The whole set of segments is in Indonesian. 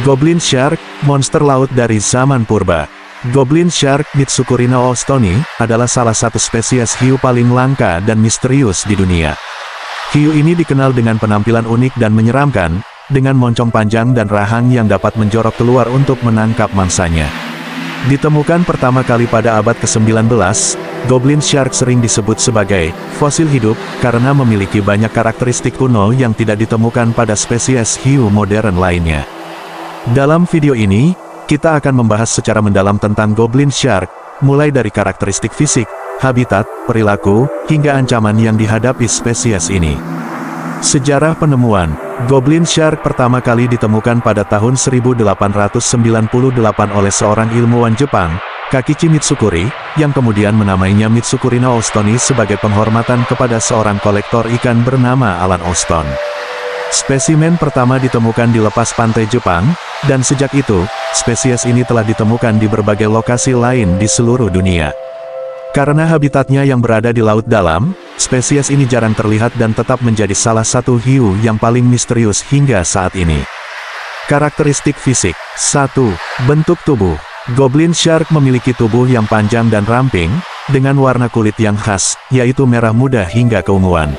Goblin Shark, monster laut dari zaman purba. Goblin Shark Mitsukurina ostoni adalah salah satu spesies hiu paling langka dan misterius di dunia. Hiu ini dikenal dengan penampilan unik dan menyeramkan, dengan moncong panjang dan rahang yang dapat menjorok keluar untuk menangkap mangsanya. Ditemukan pertama kali pada abad ke-19, Goblin Shark sering disebut sebagai fosil hidup karena memiliki banyak karakteristik kuno yang tidak ditemukan pada spesies hiu modern lainnya. Dalam video ini, kita akan membahas secara mendalam tentang Goblin Shark, mulai dari karakteristik fisik, habitat, perilaku, hingga ancaman yang dihadapi spesies ini. Sejarah penemuan, Goblin Shark pertama kali ditemukan pada tahun 1898 oleh seorang ilmuwan Jepang, Kakichi Mitsukuri, yang kemudian menamainya Mitsukurina ostoni sebagai penghormatan kepada seorang kolektor ikan bernama Alan Auston. Spesimen pertama ditemukan di lepas pantai Jepang, dan sejak itu, spesies ini telah ditemukan di berbagai lokasi lain di seluruh dunia. Karena habitatnya yang berada di laut dalam, spesies ini jarang terlihat dan tetap menjadi salah satu hiu yang paling misterius hingga saat ini. Karakteristik fisik. 1. Bentuk tubuh. Goblin Shark memiliki tubuh yang panjang dan ramping, dengan warna kulit yang khas, yaitu merah muda hingga keunguan.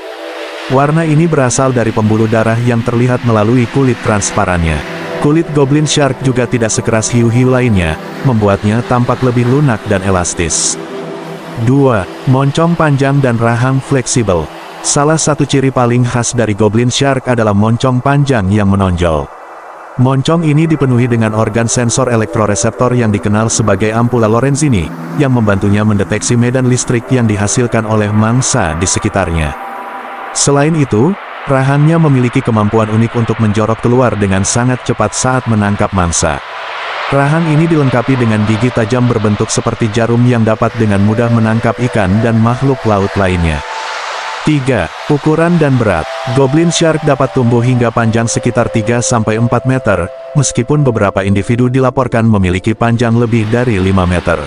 Warna ini berasal dari pembuluh darah yang terlihat melalui kulit transparannya. Kulit Goblin Shark juga tidak sekeras hiu-hiu lainnya, membuatnya tampak lebih lunak dan elastis. 2. Moncong panjang dan rahang fleksibel. Salah satu ciri paling khas dari Goblin Shark adalah moncong panjang yang menonjol. Moncong ini dipenuhi dengan organ sensor elektroreseptor yang dikenal sebagai ampula Lorenzini, yang membantunya mendeteksi medan listrik yang dihasilkan oleh mangsa di sekitarnya. Selain itu, rahangnya memiliki kemampuan unik untuk menjorok keluar dengan sangat cepat saat menangkap mangsa. Rahang ini dilengkapi dengan gigi tajam berbentuk seperti jarum yang dapat dengan mudah menangkap ikan dan makhluk laut lainnya. 3. Ukuran dan berat. Goblin Shark dapat tumbuh hingga panjang sekitar 3-4 meter, meskipun beberapa individu dilaporkan memiliki panjang lebih dari 5 meter.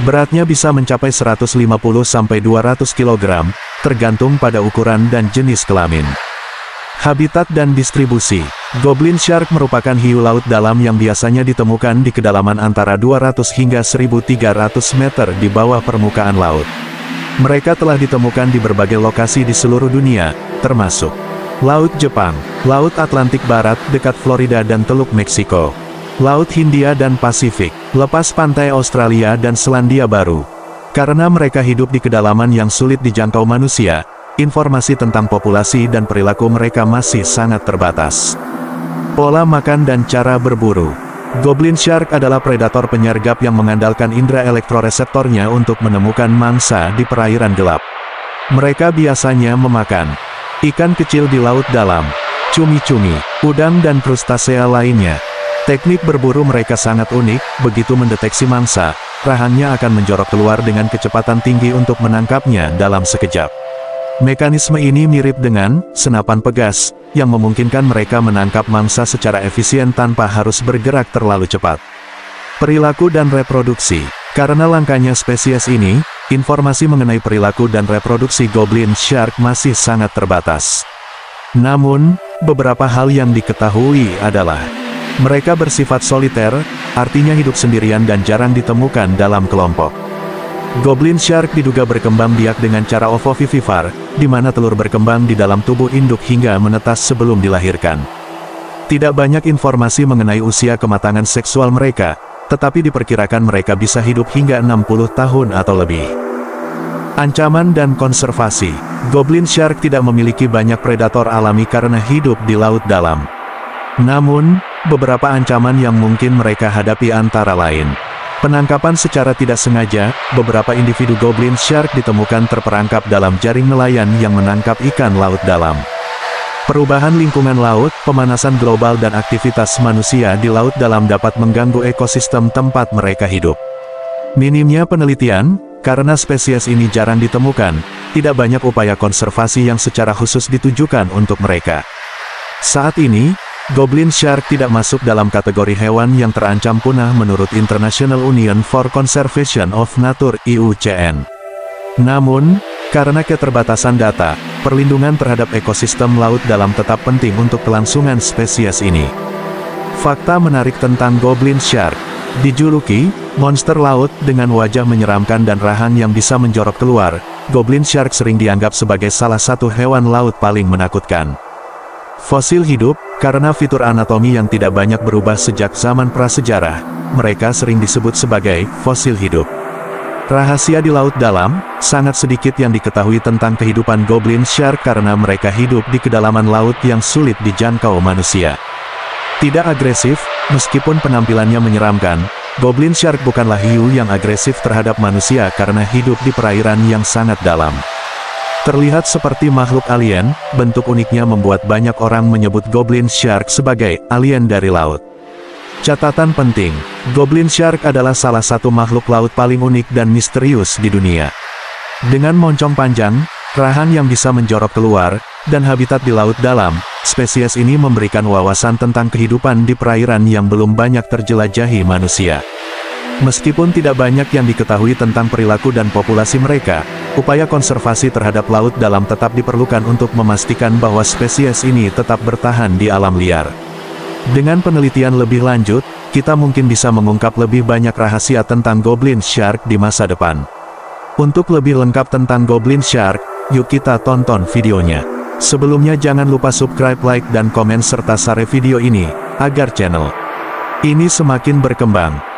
Beratnya bisa mencapai 150-200 kg, tergantung pada ukuran dan jenis kelamin. Habitat dan distribusi. Goblin Shark merupakan hiu laut dalam yang biasanya ditemukan di kedalaman antara 200 hingga 1.300 meter di bawah permukaan laut. Mereka telah ditemukan di berbagai lokasi di seluruh dunia, termasuk Laut Jepang, Laut Atlantik Barat dekat Florida dan Teluk Meksiko, Laut Hindia dan Pasifik, lepas pantai Australia dan Selandia Baru. Karena mereka hidup di kedalaman yang sulit dijangkau manusia, informasi tentang populasi dan perilaku mereka masih sangat terbatas. Pola makan dan cara berburu. Goblin Shark adalah predator penyergap yang mengandalkan indera elektroreseptornya untuk menemukan mangsa di perairan gelap. Mereka biasanya memakan ikan kecil di laut dalam, cumi-cumi, udang dan krustasea lainnya. Teknik berburu mereka sangat unik, begitu mendeteksi mangsa, rahangnya akan menjorok keluar dengan kecepatan tinggi untuk menangkapnya dalam sekejap. Mekanisme ini mirip dengan senapan pegas, yang memungkinkan mereka menangkap mangsa secara efisien tanpa harus bergerak terlalu cepat. Perilaku dan reproduksi. Karena langkanya spesies ini, informasi mengenai perilaku dan reproduksi Goblin Shark masih sangat terbatas. Namun, beberapa hal yang diketahui adalah mereka bersifat soliter, artinya hidup sendirian dan jarang ditemukan dalam kelompok. Goblin Shark diduga berkembang biak dengan cara ovovivivar, di mana telur berkembang di dalam tubuh induk hingga menetas sebelum dilahirkan. Tidak banyak informasi mengenai usia kematangan seksual mereka, tetapi diperkirakan mereka bisa hidup hingga 60 tahun atau lebih. Ancaman dan konservasi. Goblin shark tidak memiliki banyak predator alami karena hidup di laut dalam. Namun, beberapa ancaman yang mungkin mereka hadapi antara lain. Penangkapan secara tidak sengaja, beberapa individu goblin shark ditemukan terperangkap dalam jaring nelayan yang menangkap ikan laut dalam. Perubahan lingkungan laut, pemanasan global dan aktivitas manusia di laut dalam dapat mengganggu ekosistem tempat mereka hidup. Minimnya penelitian, karena spesies ini jarang ditemukan, tidak banyak upaya konservasi yang secara khusus ditujukan untuk mereka. Saat ini, Goblin shark tidak masuk dalam kategori hewan yang terancam punah menurut International Union for Conservation of Nature (IUCN). Namun, karena keterbatasan data, perlindungan terhadap ekosistem laut dalam tetap penting untuk kelangsungan spesies ini. Fakta menarik tentang Goblin shark. Dijuluki monster laut dengan wajah menyeramkan dan rahang yang bisa menjorok keluar, Goblin shark sering dianggap sebagai salah satu hewan laut paling menakutkan. Fosil hidup, karena fitur anatomi yang tidak banyak berubah sejak zaman prasejarah, mereka sering disebut sebagai fosil hidup. Rahasia di laut dalam, sangat sedikit yang diketahui tentang kehidupan Goblin shark karena mereka hidup di kedalaman laut yang sulit dijangkau manusia. Tidak agresif, meskipun penampilannya menyeramkan, Goblin shark bukanlah hiu yang agresif terhadap manusia karena hidup di perairan yang sangat dalam. Terlihat seperti makhluk alien, bentuk uniknya membuat banyak orang menyebut Goblin shark sebagai alien dari laut. Catatan penting, Goblin shark adalah salah satu makhluk laut paling unik dan misterius di dunia. Dengan moncong panjang, rahang yang bisa menjorok keluar, dan habitat di laut dalam, spesies ini memberikan wawasan tentang kehidupan di perairan yang belum banyak terjelajahi manusia. Meskipun tidak banyak yang diketahui tentang perilaku dan populasi mereka, upaya konservasi terhadap laut dalam tetap diperlukan untuk memastikan bahwa spesies ini tetap bertahan di alam liar. Dengan penelitian lebih lanjut, kita mungkin bisa mengungkap lebih banyak rahasia tentang Goblin shark di masa depan. Untuk lebih lengkap tentang Goblin shark, yuk kita tonton videonya. Sebelumnya jangan lupa subscribe, like dan komen serta share video ini, agar channel ini semakin berkembang.